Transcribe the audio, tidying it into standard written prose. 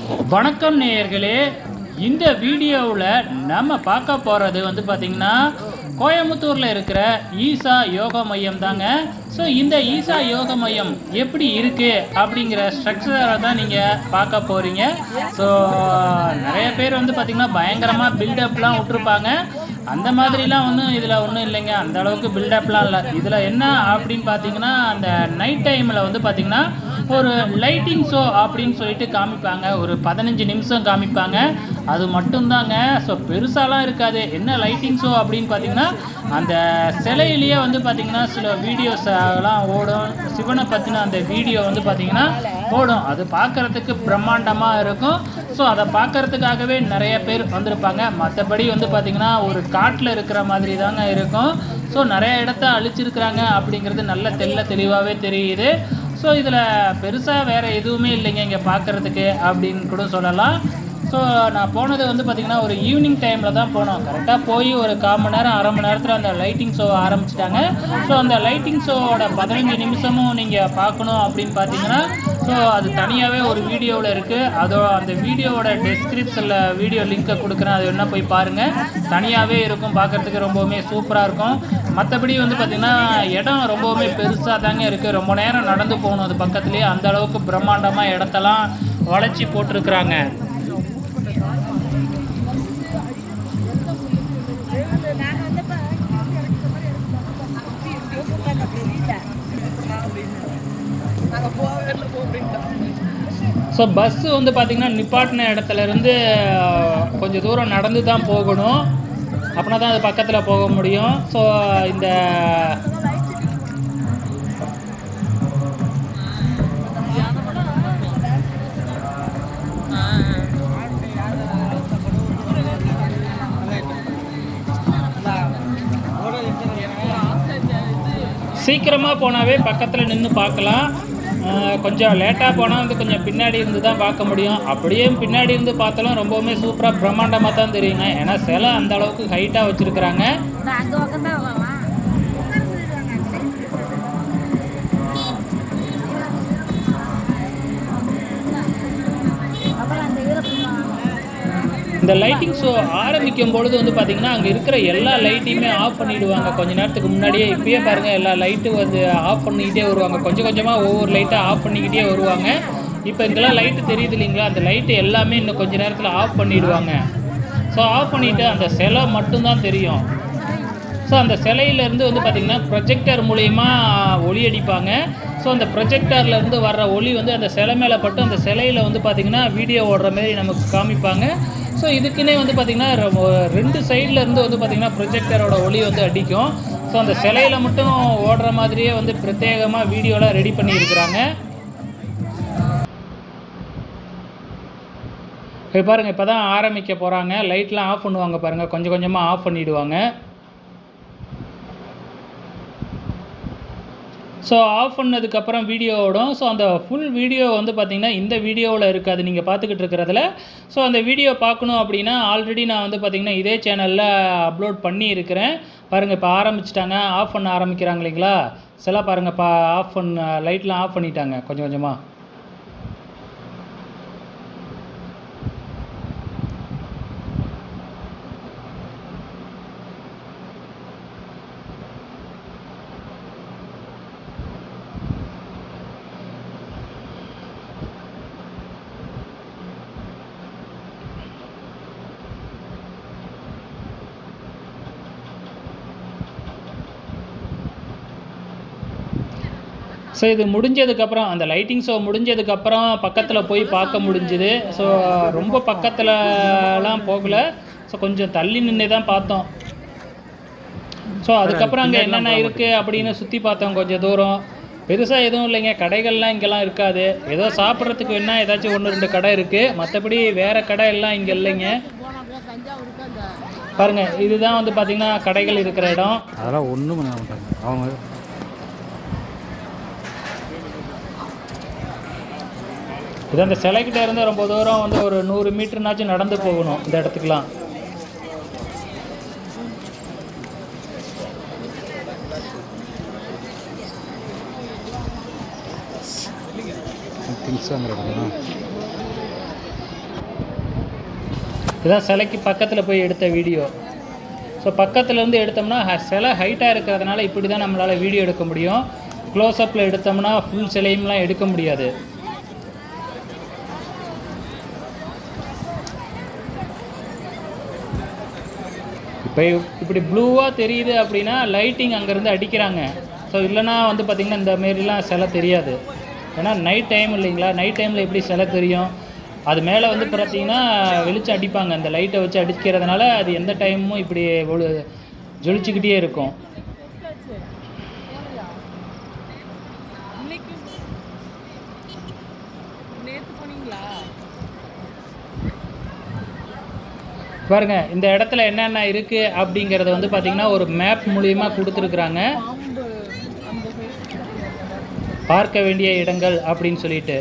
வணக்கம் நேயர்களே. இந்த வீடியோவில் நம்ம பார்க்க போகிறது வந்து பார்த்திங்கன்னா கோயம்புத்தூரில் இருக்கிற ஈசா யோகா மையம் தாங்க. ஸோ இந்த ஈசா யோகா மையம் எப்படி இருக்குது அப்படிங்கிற ஸ்ட்ரக்சரை தான் நீங்கள் பார்க்க போகிறீங்க. ஸோ நிறைய பேர் வந்து பார்த்திங்கன்னா பயங்கரமாக பில்டப்லாம் விட்டுருப்பாங்க. அந்த மாதிரிலாம் இதில் ஒன்றும் இல்லைங்க. அந்த அளவுக்கு பில்டப்லாம் இல்லை. இதில் என்ன அப்படின்னு பார்த்தீங்கன்னா, அந்த நைட் டைமில் வந்து பார்த்திங்கன்னா ஒரு லைட்டிங் ஷோ அப்படின்னு சொல்லிட்டு காமிப்பாங்க. ஒரு 15 நிமிஷம் காமிப்பாங்க. அது மட்டும்தாங்க. ஸோ பெருசாலாம் இருக்காது. என்ன லைட்டிங் ஷோ அப்படின்னு பார்த்தீங்கன்னா, அந்த சிலையிலேயே வந்து பார்த்திங்கன்னா சில வீடியோஸ் எல்லாம் ஓடும். சிவனை பற்றின அந்த வீடியோ வந்து பார்த்திங்கன்னா ஓடும். அது பார்க்குறதுக்கு பிரம்மாண்டமாக இருக்கும். ஸோ அதை பார்க்குறதுக்காகவே நிறைய பேர் வந்திருப்பாங்க. மற்றபடி வந்து பார்த்திங்கன்னா ஒரு காட்டில் இருக்கிற மாதிரி தாங்க இருக்கும். ஸோ நிறைய இடத்த அழிச்சிருக்கிறாங்க அப்படிங்கிறது நல்ல தெளிவாகவே தெரியுது. ஸோ இதில் பெருசாக வேறு எதுவுமே இல்லைங்க இங்கே பார்க்குறதுக்கு அப்படின்னு கூட சொல்லலாம். ஸோ நான் போனது வந்து பார்த்திங்கன்னா ஒரு ஈவினிங் டைமில் தான் போனோம். கரெக்டாக போய் ஒரு 1/4 மணி நேரம் 1/2 மணி நேரத்தில் அந்த லைட்டிங் ஷோ ஆரம்பிச்சிட்டாங்க. ஸோ அந்த லைட்டிங் ஷோவோட 15 நிமிஷமும் நீங்கள் பார்க்கணும் அப்படின்னு பார்த்தீங்கன்னா, ஸோ அது தனியாகவே ஒரு வீடியோவில் இருக்குது. அந்த வீடியோவோட டெஸ்கிரிப்ஷனில் வீடியோ லிங்க்கை கொடுக்குறேன். அது வேணால் போய் பாருங்கள். தனியாகவே இருக்கும். பார்க்குறதுக்கு ரொம்பவுமே சூப்பராக இருக்கும். மற்றபடி வந்து பார்த்திங்கன்னா இடம் ரொம்பவுமே பெருசாக தாங்க இருக்குது. ரொம்ப நேரம் நடந்து போகணும் அது பக்கத்துலேயே. அந்த அளவுக்கு பிரம்மாண்டமாக இடத்தெல்லாம் வளைச்சி போட்டிருக்கிறாங்க. ஸோ பஸ்ஸு வந்து பார்த்திங்கன்னா நிப்பாட்டின இடத்துலேருந்து கொஞ்சம் தூரம் நடந்து தான் போகணும். அப்படின்னா தான் அது பக்கத்தில் போக முடியும். ஸோ இந்த சீக்கிரமாக போனாவே பக்கத்தில் நின்று பார்க்கலாம். கொஞ்சம் லேட்டாக போனால் வந்து கொஞ்சம் பின்னாடி இருந்து தான் பார்க்க முடியும். அப்படியே பின்னாடி இருந்து பார்த்தாலும் ரொம்பவுமே சூப்பராக பிரம்மாண்டமாக தான் தெரியுங்க. ஏன்னா சிலை அந்த அளவுக்கு ஹைட்டாக வச்சுருக்குறாங்க. இந்த லைட்டிங் ஷோ ஆரம்பிக்கும் பொழுது வந்து பார்த்திங்கன்னா அங்கே இருக்கிற எல்லா லைட்டையுமே ஆஃப் பண்ணிவிடுவாங்க. கொஞ்சம் நேரத்துக்கு முன்னாடியே. இப்பயே பாருங்கள், எல்லா லைட்டும் வந்து ஆஃப் பண்ணிக்கிட்டே வருவாங்க. கொஞ்சம் கொஞ்சமாக ஒவ்வொரு லைட்டாக ஆஃப் பண்ணிக்கிட்டே வருவாங்க. இப்போ இங்கெல்லாம் லைட்டு தெரியுது இல்லைங்களா, அந்த லைட்டு எல்லாமே இன்னும் கொஞ்சம் நேரத்தில் ஆஃப் பண்ணிவிடுவாங்க. ஸோ ஆஃப் பண்ணிவிட்டு அந்த சிலை மட்டும்தான் தெரியும். ஸோ அந்த சிலையிலேருந்து வந்து பார்த்திங்கன்னா ப்ரொஜெக்டர் மூலயமா ஒளி அடிப்பாங்க. ஸோ அந்த ப்ரொஜெக்டர்லேருந்து வர்ற ஒளி வந்து அந்த சிலை மேலே பட்டு அந்த சிலையில் வந்து பார்த்திங்கன்னா வீடியோ ஓடுற மாரி நமக்கு காமிப்பாங்க. ஸோ இதுக்குன்னே வந்து பார்த்திங்கன்னா 2 சைட்லேருந்து வந்து பார்த்திங்கன்னா ப்ரொஜெக்டரோட ஒளி வந்து அடிக்கும். ஸோ அந்த சிலையில் மட்டும் ஓடுற மாதிரியே வந்து பிரத்யேகமாக வீடியோலாம் ரெடி பண்ணியிருக்கிறாங்க. இப்போ பாருங்கள், இப்போ தான் ஆரம்பிக்க போகிறாங்க. லைட்லாம் ஆஃப் பண்ணுவாங்க பாருங்கள். கொஞ்சம் கொஞ்சமாக ஆஃப் பண்ணிவிடுவாங்க. ஸோ ஆஃப் பண்ணதுக்கப்புறம் வீடியோ ஓடும். ஸோ அந்த ஃபுல் வீடியோ வந்து பார்த்திங்கன்னா இந்த வீடியோவில் இருக்காது, நீங்கள் பார்த்துக்கிட்டு இருக்கிறதுல. ஸோ அந்த வீடியோ பார்க்கணும் அப்படின்னா ஆல்ரெடி நான் வந்து பார்த்திங்கன்னா இதே சேனலில் அப்லோட் பண்ணியிருக்கிறேன். பாருங்கள், இப்போ ஆரம்பிச்சிட்டாங்க. ஆஃப் பண்ண ஆரம்பிக்கிறாங்க இல்லைங்களா சில பாருங்கள். இப்போ ஆஃப் பண்ண லைட்லாம் ஆஃப் பண்ணிட்டாங்க கொஞ்சம் கொஞ்சமாக. ஸோ இது முடிஞ்சதுக்கப்புறம், அந்த லைட்டிங் ஷோ முடிஞ்சதுக்கப்புறம் பக்கத்தில் போய் பார்க்க முடிஞ்சுது. ஸோ ரொம்ப பக்கத்துலலாம் போகலை. ஸோ கொஞ்சம் தள்ளி நின்று தான் பார்த்தோம். ஸோ அதுக்கப்புறம் அங்கே என்னென்ன இருக்குது அப்படின்னு சுற்றி பார்த்தோம் கொஞ்சம் தூரம். பெருசாக எதுவும் இல்லைங்க. கடைகள்லாம் இங்கெல்லாம் இருக்காது. ஏதோ சாப்பிட்றதுக்கு வேணால் ஏதாச்சும் 1-2 கடை இருக்குது. மற்றபடி வேறு கடை எல்லாம் இங்கே இல்லைங்க. பாருங்கள், இதுதான் வந்து பார்த்திங்கன்னா கடைகள் இருக்கிற இடம். அதெல்லாம் ஒன்றும் பண்ண மாட்டாங்க அவங்க. இது அந்த சிலைக்கிட்ட இருந்து ரொம்ப தூரம் வந்து ஒரு 100 மீட்டர்னாச்சும் நடந்து போகணும் இந்த இடத்துக்குலாம். திங்ஸ் வாங்குற இடமா? இதுதான் சிலைக்கு பக்கத்தில் போய் எடுத்த வீடியோ. ஸோ பக்கத்துலேருந்து எடுத்தோம்னா சிலை ஹைட்டாக இருக்கிறதுனால இப்படி தான் நம்மளால் வீடியோ எடுக்க முடியும். க்ளோஸ்அப்பில் எடுத்தோம்னா ஃபுல் சிலையும்லாம் எடுக்க முடியாது. இப்போ இப்படி ப்ளூவாக தெரியுது அப்படின்னா லைட்டிங் அங்கேருந்து அடிக்கிறாங்க. ஸோ இல்லைனா வந்து பார்த்திங்கன்னா இந்த மாரிலாம் சிலை தெரியாது. ஏன்னா நைட் டைம் இல்லைங்களா, நைட் டைமில் எப்படி சிலை தெரியும்? அது மேலே வந்து பார்த்திங்கன்னா வெளிச்சம் அடிப்பாங்க, அந்த லைட்டை வச்சு அடிக்கிறதுனால அது எந்த டைமும் இப்படி ஜொலிச்சுக்கிட்டே இருக்கும். பாருங்க இந்த இடத்துல என்னென்ன இருக்குது அப்படிங்கிறத வந்து பார்த்திங்கன்னா ஒரு மேப் மூலியமா கொடுத்துருக்குறாங்க, பார்க்க வேண்டிய இடங்கள் அப்படின்னு சொல்லிட்டு.